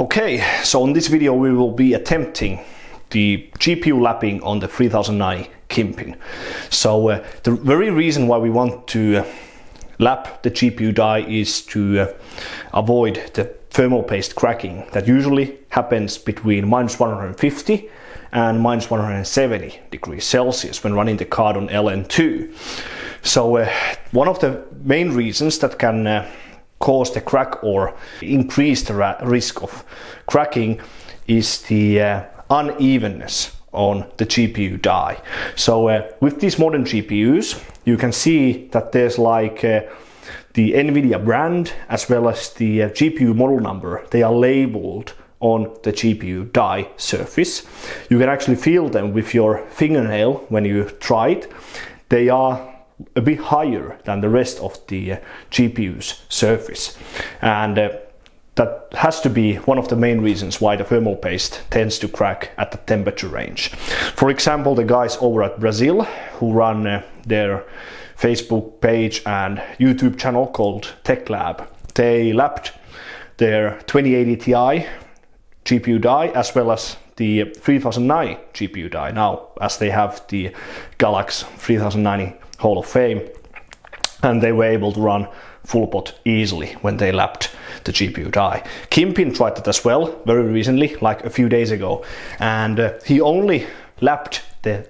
Okay, so in this video we will be attempting the GPU lapping on the 3090 Kingpin. So the very reason why we want to lap the GPU die is to avoid the thermal paste cracking that usually happens between -150 and -170 degrees Celsius when running the card on LN2. So one of the main reasons that can cause the crack or increase the risk of cracking is the unevenness on the GPU die. So with these modern GPUs you can see that there's like the NVIDIA brand as well as the GPU model number. They are labeled on the GPU die surface. You can actually feel them with your fingernail when you try it. They are a bit higher than the rest of the GPU's surface, and that has to be one of the main reasons why the thermal paste tends to crack at the temperature range. For example, the guys over at Brazil who run their Facebook page and YouTube channel called Tech Lab, they lapped their 2080 Ti GPU die as well as the 3090 GPU die now, as they have the Galaxy 3090 Hall of Fame, and they were able to run full pot easily when they lapped the GPU die. Kingpin tried that as well very recently, like a few days ago, and he only lapped the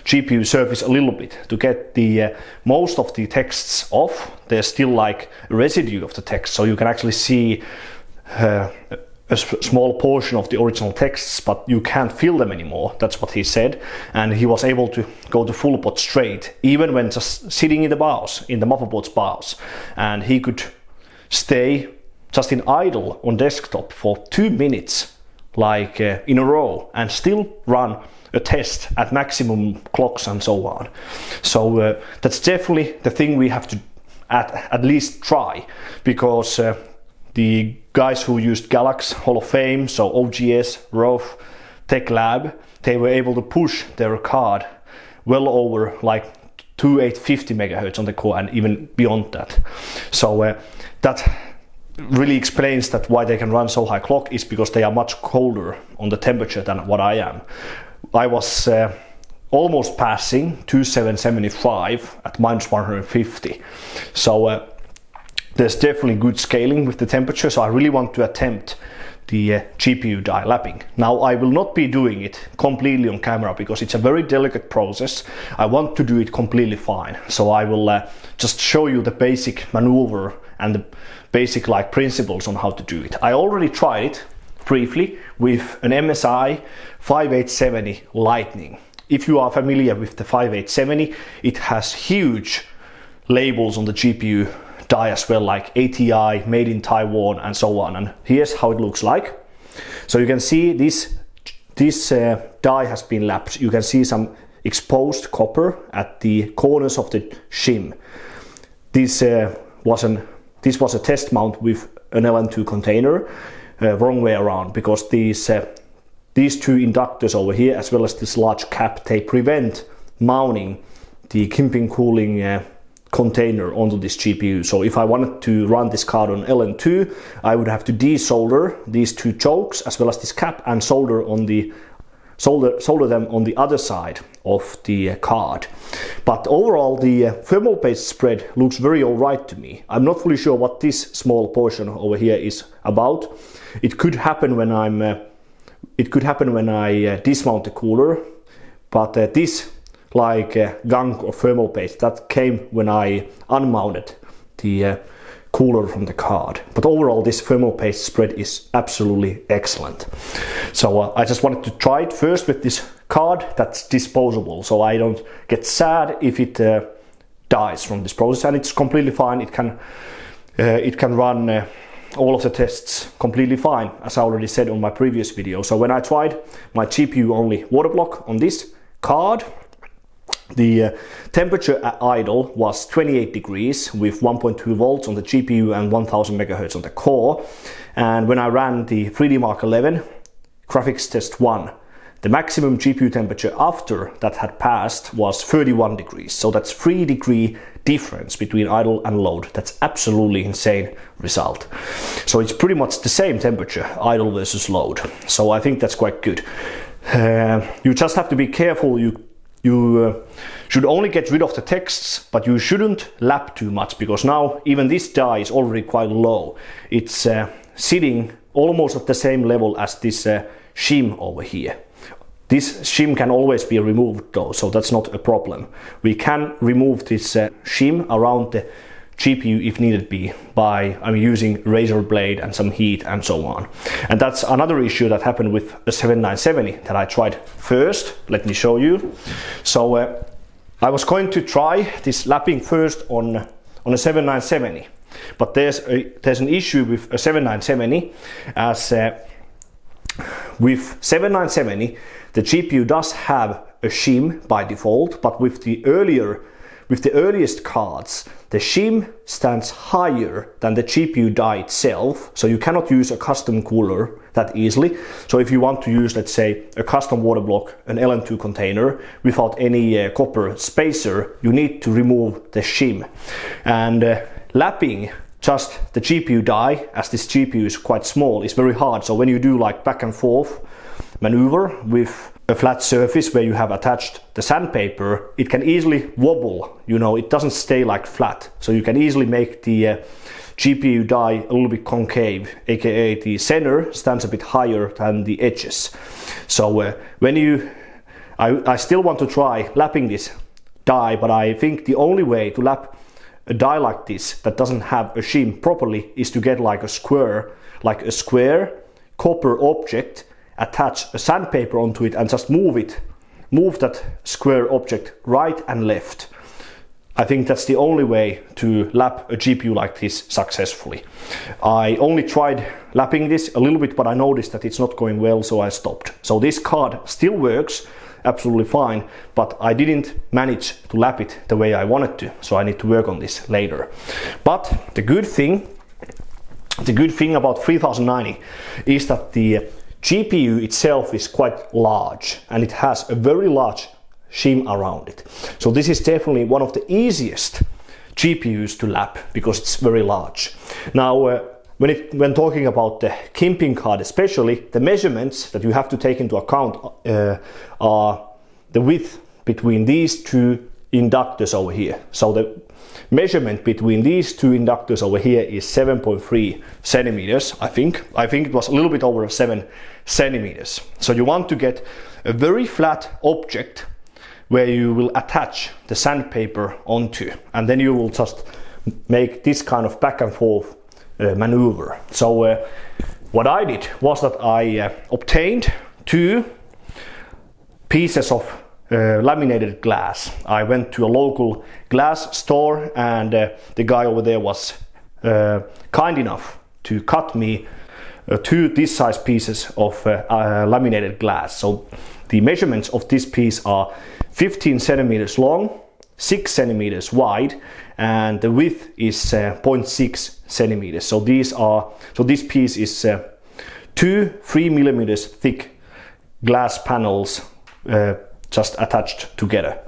GPU surface a little bit to get the most of the texts off. There's still like a residue of the text, so you can actually see a small portion of the original texts, but you can't feel them anymore. That's what he said, and he was able to go to full pot straight, even when just sitting in the BIOS, in the motherboard's BIOS, and he could stay just in idle on desktop for 2 minutes, like in a row, and still run a test at maximum clocks and so on. So that's definitely the thing we have to at least try, because the guys who used Galaxy Hall of Fame, so OGS, ROF, Tech Lab, they were able to push their card well over like 2850 megahertz on the core and even beyond that. So that really explains that why they can run so high clock is because they are much colder on the temperature than what I am. I was almost passing 2775 at -150. So there's definitely good scaling with the temperature, so I really want to attempt the GPU die lapping. Now I will not be doing it completely on camera because it's a very delicate process. I want to do it completely fine, so I will just show you the basic maneuver and the basic like principles on how to do it. I already tried it briefly with an MSI 5870 Lightning. If you are familiar with the 5870, it has huge labels on the GPU die as well, like ATI, made in Taiwan and so on, and here's how it looks like. So you can see this die has been lapped. You can see some exposed copper at the corners of the shim. This was a test mount with an LN2 container, wrong way around, because these two inductors over here as well as this large cap, they prevent mounting the Kingpin cooling container onto this GPU. So if I wanted to run this card on LN2, I would have to desolder these two chokes as well as this cap and solder them on the other side of the card. But overall the thermal paste spread looks very alright to me. I'm not fully sure what this small portion over here is about. It could happen when I dismount the cooler, but this gunk or thermal paste that came when I unmounted the cooler from the card. But overall this thermal paste spread is absolutely excellent. So I just wanted to try it first with this card that's disposable, so I don't get sad if it dies from this process, and it's completely fine. It can run all of the tests completely fine, as I already said on my previous video. So when I tried my GPU only water block on this card, the temperature at idle was 28 degrees with 1.2 volts on the GPU and 1000 megahertz on the core. And when I ran the 3D Mark 11 graphics test 1, the maximum GPU temperature after that had passed was 31 degrees. So that's 3 degree difference between idle and load. That's absolutely insane result. So it's pretty much the same temperature, idle versus load. So I think that's quite good. You just have to be careful. You should only get rid of the texts, but you shouldn't lap too much, because now even this die is already quite low. It's sitting almost at the same level as this shim over here. This shim can always be removed though, so that's not a problem. We can remove this shim around the GPU if needed be by using razor blade and some heat and so on. And that's another issue that happened with a 7970 that I tried first. Let me show you. So I was going to try this lapping first on a 7970, but there's an issue with a 7970, as with 7970 the GPU does have a shim by default, but with the earliest cards, the shim stands higher than the GPU die itself, so you cannot use a custom cooler that easily. So if you want to use, let's say, a custom water block, an LN2 container, without any copper spacer, you need to remove the shim. And lapping just the GPU die, as this GPU is quite small, is very hard. So when you do like back and forth maneuver with a flat surface where you have attached the sandpaper, it can easily wobble, it doesn't stay like flat. So you can easily make the GPU die a little bit concave, aka the center stands a bit higher than the edges. So I still want to try lapping this die, but I think the only way to lap a die like this that doesn't have a shim properly is to get like a square copper object, attach a sandpaper onto it and just move that square object right and left. I think that's the only way to lap a GPU like this successfully. I only tried lapping this a little bit, but I noticed that it's not going well, so I stopped. So this card still works absolutely fine, but I didn't manage to lap it the way I wanted to, so I need to work on this later. But the good thing about 3090 is that the GPU itself is quite large, and it has a very large shim around it. So this is definitely one of the easiest GPUs to lap because it's very large. Now when talking about the Kingpin card especially, the measurements that you have to take into account are the width between these two inductors over here. So the measurement between these two inductors over here is 7.3 centimeters. I think it was a little bit over 7 centimeters. So you want to get a very flat object where you will attach the sandpaper onto, and then you will just make this kind of back and forth maneuver. So what I did was that I obtained 2 pieces of laminated glass. I went to a local glass store, and the guy over there was kind enough to cut me 2 this size pieces of laminated glass. So the measurements of this piece are 15 centimeters long, 6 centimeters wide, and the width is 0.6 centimeters. So this piece is 2 3mm thick glass panels just attached together.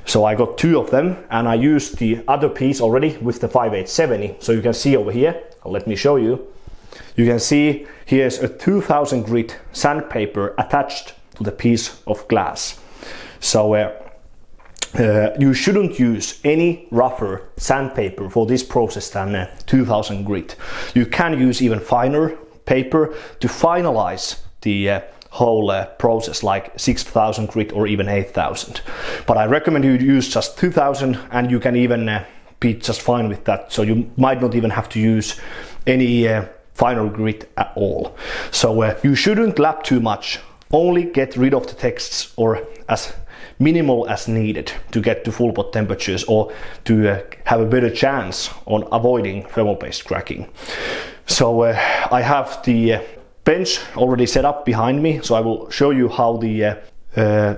So I got 2 of them, and I used the other piece already with the 5870. So you can see over here, let me show you. You can see here's a 2000 grit sandpaper attached to the piece of glass. So you shouldn't use any rougher sandpaper for this process than 2000 grit. You can use even finer paper to finalize the whole process, like 6000 grit or even 8000. But I recommend you use just 2000, and you can even be just fine with that. So you might not even have to use any finer grit at all. So you shouldn't lap too much. Only get rid of the texts, or as minimal as needed to get to full pot temperatures, or to have a better chance on avoiding thermal paste cracking. So I have the bench already set up behind me, so I will show you how the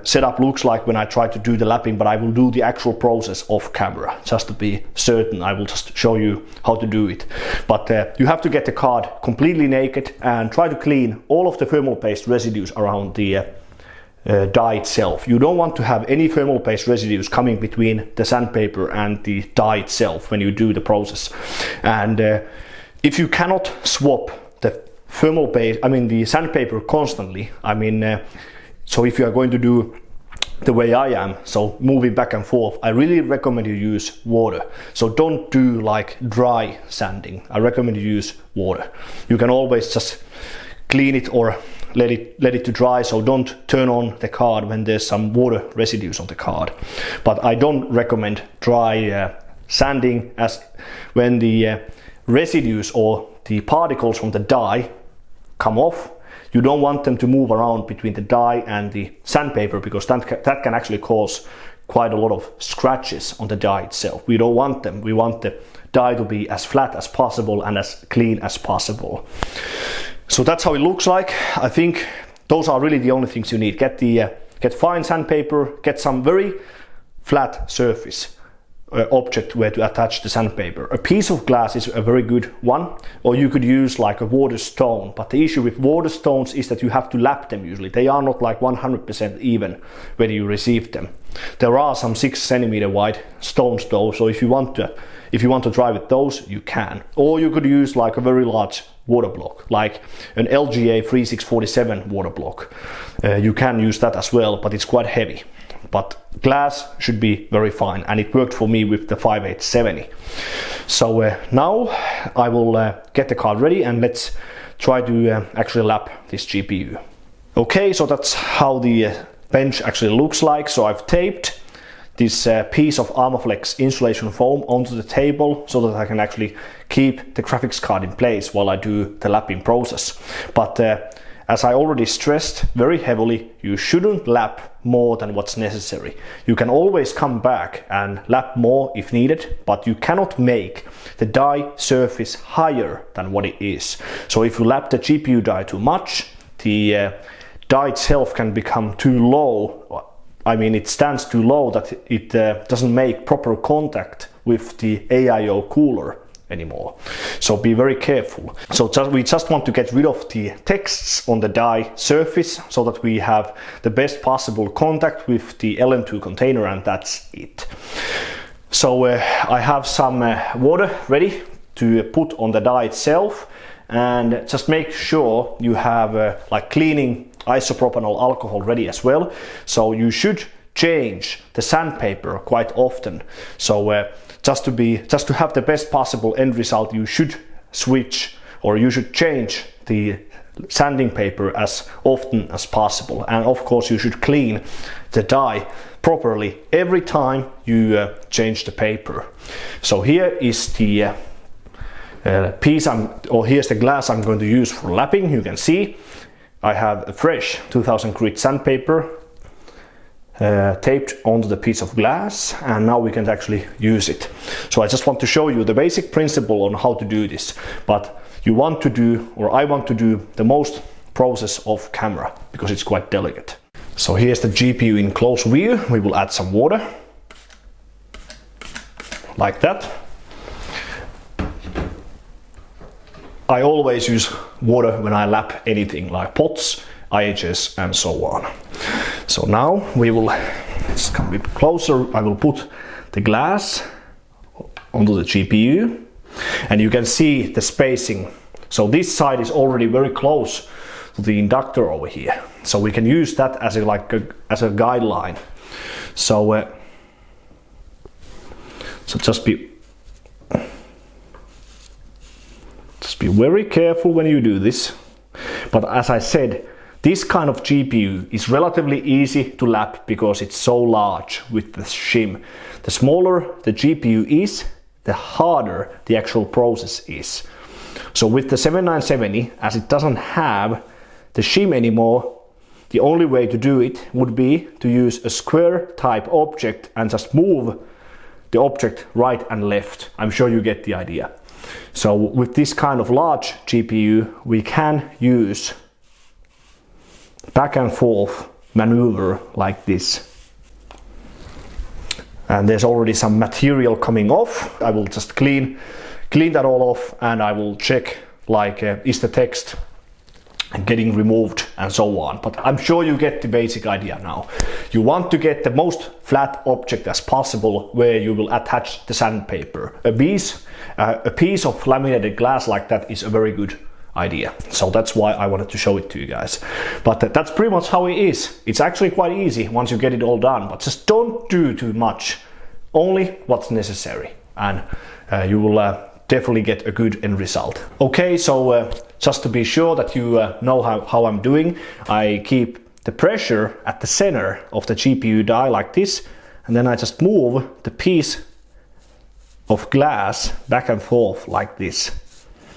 setup looks like when I try to do the lapping, but I will do the actual process off camera just to be certain. I will just show you how to do it. But you have to get the card completely naked and try to clean all of the thermal paste residues around the die itself. You don't want to have any thermal paste residues coming between the sandpaper and the die itself when you do the process. And if you cannot swap the thermal paste, the sandpaper constantly, so if you are going to do the way I am, so moving back and forth, I really recommend you use water. So don't do like dry sanding. I recommend you use water. You can always just clean it or let it to dry, so don't turn on the card when there's some water residues on the card. But I don't recommend dry sanding, as when the residues or the particles from the die come off, you don't want them to move around between the die and the sandpaper, because that can actually cause quite a lot of scratches on the die itself. We don't want them. We want the die to be as flat as possible and as clean as possible. So that's how it looks like. I think those are really the only things you need. Get fine sandpaper, get some very flat surface object where to attach the sandpaper. A piece of glass is a very good one, or you could use like a water stone. But the issue with water stones is that you have to lap them usually. They are not like 100% even when you receive them. There are some 6 centimeter wide stones though, so if you want to try with those, you can. Or you could use like a very large water block, like an LGA 3647 water block. You can use that as well, but it's quite heavy. But glass should be very fine, and it worked for me with the 5870. So now I will get the card ready, and let's try to actually lap this GPU. Okay, so that's how the bench actually looks like. So I've taped this piece of Armaflex insulation foam onto the table so that I can actually keep the graphics card in place while I do the lapping process. But as I already stressed very heavily, you shouldn't lap more than what's necessary. You can always come back and lap more if needed, but you cannot make the die surface higher than what it is. So if you lap the GPU die too much, the die itself can become too low. It stands too low that it doesn't make proper contact with the AIO cooler anymore. So be very careful. So we just want to get rid of the texts on the die surface so that we have the best possible contact with the LM2 container, and that's it. So I have some water ready to put on the die itself, and just make sure you have like cleaning isopropanol alcohol ready as well. So you should change the sandpaper quite often. So just to have the best possible end result, you should switch, or you should change the sanding paper as often as possible. And of course you should clean the die properly every time you change the paper. So here is the here's the glass I'm going to use for lapping. You can see I have a fresh 2000 grit sandpaper taped onto the piece of glass, and now we can actually use it. So I just want to show you the basic principle on how to do this, but you want to do, or I want to do, the most process off camera because it's quite delicate. So here's the GPU in close view. We will add some water like that. I always use water when I lap anything like pots, IHS and so on. So now we will, let's come a bit closer, I will put the glass onto the GPU, and you can see the spacing. So this side is already very close to the inductor over here. So we can use that as a guideline. So just be very careful when you do this. But as I said, this kind of GPU is relatively easy to lap because it's so large with the shim. The smaller the GPU is, the harder the actual process is. So with the 7970, as it doesn't have the shim anymore, the only way to do it would be to use a square type object and just move the object right and left. I'm sure you get the idea. So with this kind of large GPU, we can use back and forth maneuver like this. And there's already some material coming off. I will just clean that all off, and I will check like is the text getting removed and so on. But I'm sure you get the basic idea now. You want to get the most flat object as possible where you will attach the sandpaper. A piece of laminated glass like that is a very good idea. So that's why I wanted to show it to you guys. But that's pretty much how it is. It's actually quite easy once you get it all done, but just don't do too much. Only what's necessary, and you will definitely get a good end result. Okay, so just to be sure that you know how I'm doing, I keep the pressure at the center of the GPU die like this, and then I just move the piece of glass back and forth like this.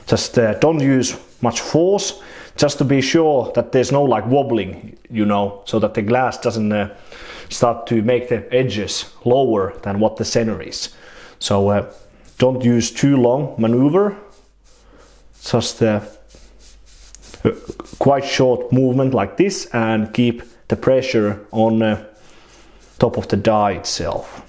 Just don't use much force, just to be sure that there's no like wobbling, you know, so that the glass doesn't start to make the edges lower than what the center is. So don't use too long maneuver, just quite short movement like this, and keep the pressure on top of the die itself.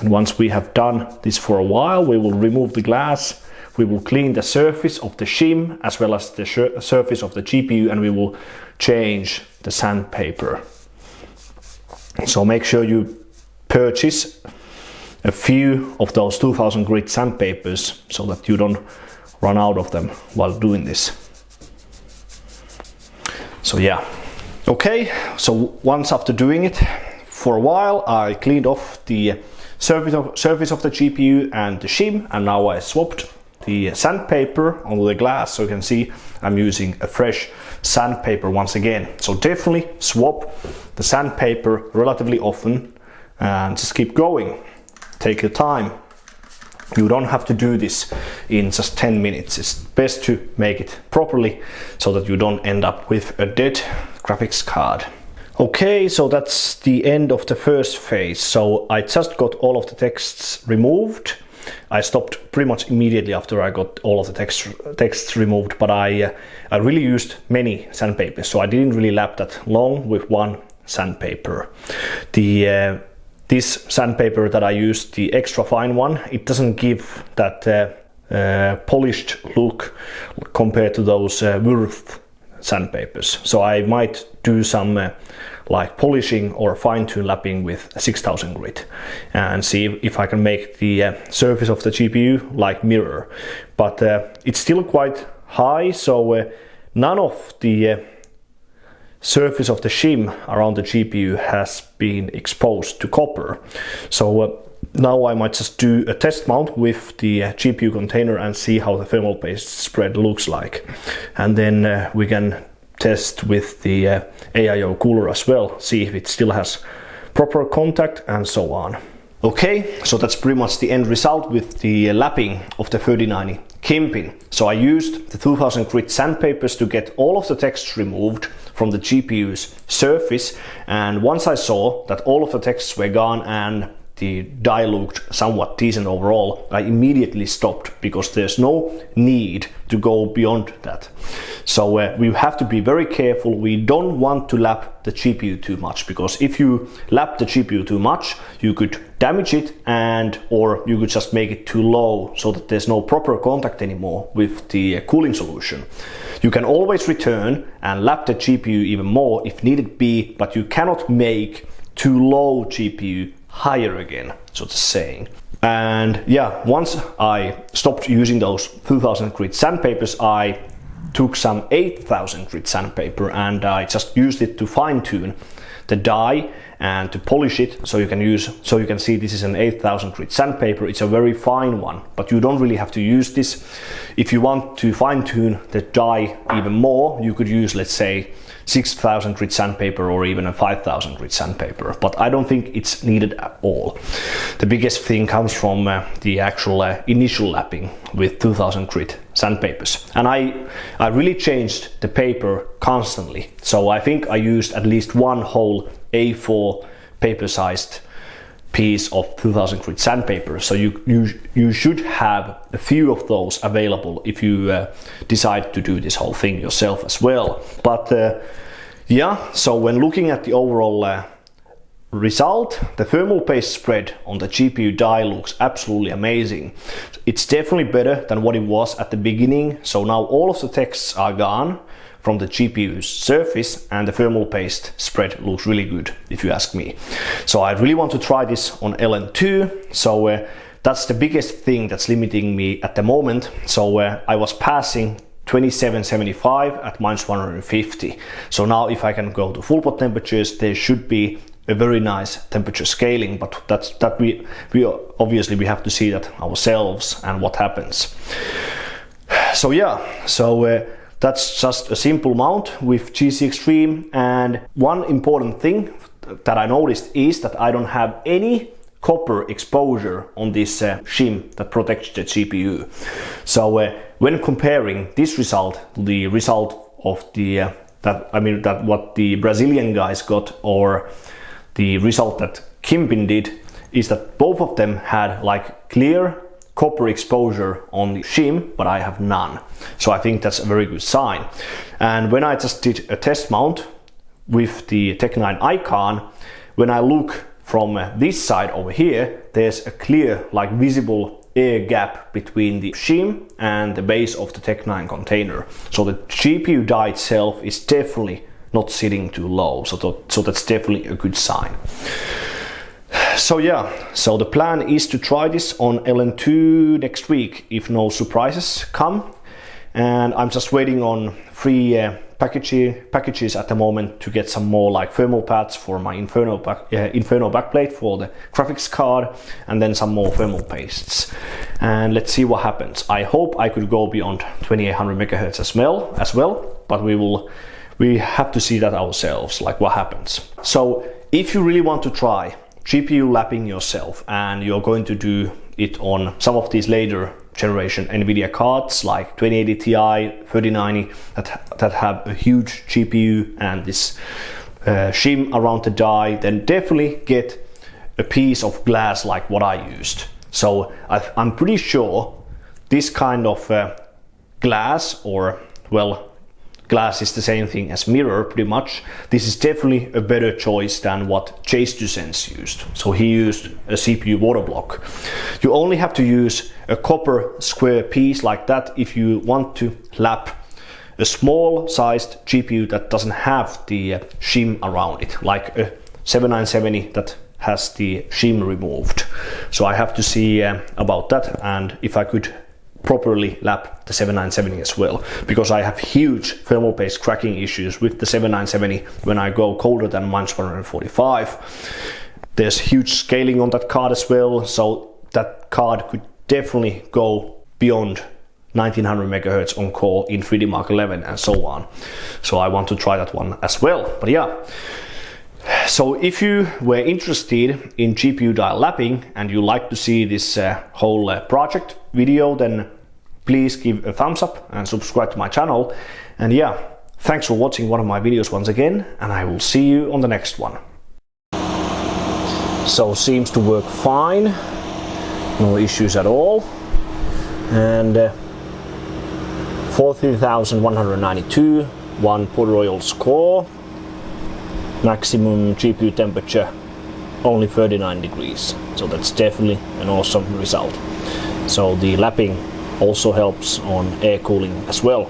And once we have done this for a while, we will remove the glass. We will clean the surface of the shim as well as the surface of the GPU, and we will change the sandpaper. So make sure you purchase a few of those 2000 grit sandpapers so that you don't run out of them while doing this. So yeah. Okay, so once after doing it for a while, I cleaned off the surface of the GPU and the shim, and now I swapped the sandpaper on the glass, so you can see I'm using a fresh sandpaper once again. So definitely swap the sandpaper relatively often and just keep going. Take your time. You don't have to do this in just 10 minutes. It's best to make it properly so that you don't end up with a dead graphics card. Okay, so that's the end of the first phase. So I just got all of the texts removed. I stopped pretty much immediately after I got all of the texts removed, but I really used many sandpapers, so I didn't really lap that long with one sandpaper. This sandpaper that I used, the extra fine one, it doesn't give that polished look compared to those Würth sandpapers. So I might do some like polishing or fine-tune lapping with 6000 grit and see if I can make the surface of the GPU like mirror. But it's still quite high, so none of the surface of the shim around the GPU has been exposed to copper. So now I might just do a test mount with the GPU container and see how the thermal paste spread looks like. And then we can test with the AIO cooler as well, see if it still has proper contact and so on. Okay, so that's pretty much the end result with the lapping of the 3090 Kingpin. So I used the 2000 grit sandpapers to get all of the texts removed from the GPU's surface, and once I saw that all of the texts were gone and the die looked somewhat decent overall, I immediately stopped because there's no need to go beyond that. So we have to be very careful. We don't want to lap the GPU too much, because if you lap the GPU too much, you could damage it, or you could just make it too low so that there's no proper contact anymore with the cooling solution. You can always return and lap the GPU even more if needed be, but you cannot make too low GPU higher again, so to saying. And yeah, once I stopped using those 2000 grit sandpapers, I took some 8000 grit sandpaper and I just used it to fine tune the die and to polish it. So you can see this is an 8000 grit sandpaper. It's a very fine one, but you don't really have to use this. If you want to fine tune the die even more, you could use, let's say, 6000 grit sandpaper or even a 5000 grit sandpaper, but I don't think it's needed at all. The biggest thing comes from the actual initial lapping with 2000 grit sandpapers. And I really changed the paper constantly. So I think I used at least one whole A4 paper sized piece of 2000 grit sandpaper. So you should have a few of those available if you decide to do this whole thing yourself as well. But yeah, so when looking at the overall result, the thermal paste spread on the GPU die looks absolutely amazing. It's definitely better than what it was at the beginning. So now all of the texts are gone from the GPU's surface, and the thermal paste spread looks really good if you ask me. So I really want to try this on LN2. So that's the biggest thing that's limiting me at the moment. So I was passing 2775 at -150. So now if I can go to full pot temperatures, there should be a very nice temperature scaling, but we obviously we have to see that ourselves and what happens. So yeah, that's just a simple mount with GC Extreme. And one important thing that I noticed is that I don't have any copper exposure on this shim that protects the GPU. So when comparing this result, the result of the that what the Brazilian guys got, or the result that Kingpin did, is that both of them had like clear copper exposure on the shim, but I have none. So I think that's a very good sign. And when I just did a test mount with the Tech 9 Icon, when I look from this side over here, there's a clear, like visible air gap between the shim and the base of the Tech 9 container. So the GPU die itself is definitely not sitting too low. So that's definitely a good sign. So yeah, so the plan is to try this on LN2 next week if no surprises come. And I'm just waiting on 3 packages at the moment to get some more like thermal pads for my Inferno backplate for the graphics card, and then some more thermal pastes. And let's see what happens. I hope I could go beyond 2800 megahertz as well, but we have to see that ourselves, like what happens. So if you really want to try GPU lapping yourself, and you're going to do it on some of these later generation NVIDIA cards like 2080 Ti, 3090 that have a huge GPU and this shim around the die, then definitely get a piece of glass like what I used. So I'm pretty sure this kind of glass, or well, glass is the same thing as mirror pretty much. This is definitely a better choice than what J2Sense used. So he used a CPU water block. You only have to use a copper square piece like that if you want to lap a small sized GPU that doesn't have the shim around it, like a 7970 that has the shim removed. So I have to see about that, and if I could properly lap the 7970 as well, because I have huge thermal paste cracking issues with the 7970 when I go colder than -145. There's huge scaling on that card as well, so that card could definitely go beyond 1900 megahertz on core in 3D Mark 11 and so on. So I want to try that one as well. But yeah, so if you were interested in GPU die lapping and you like to see this whole project video, then please give a thumbs up and subscribe to my channel. And yeah, thanks for watching one of my videos once again, and I will see you on the next one. So seems to work fine, no issues at all. And 40,192, 1 Port Royal score, maximum GPU temperature only 39 degrees. So that's definitely an awesome result. So the lapping also helps on air cooling as well.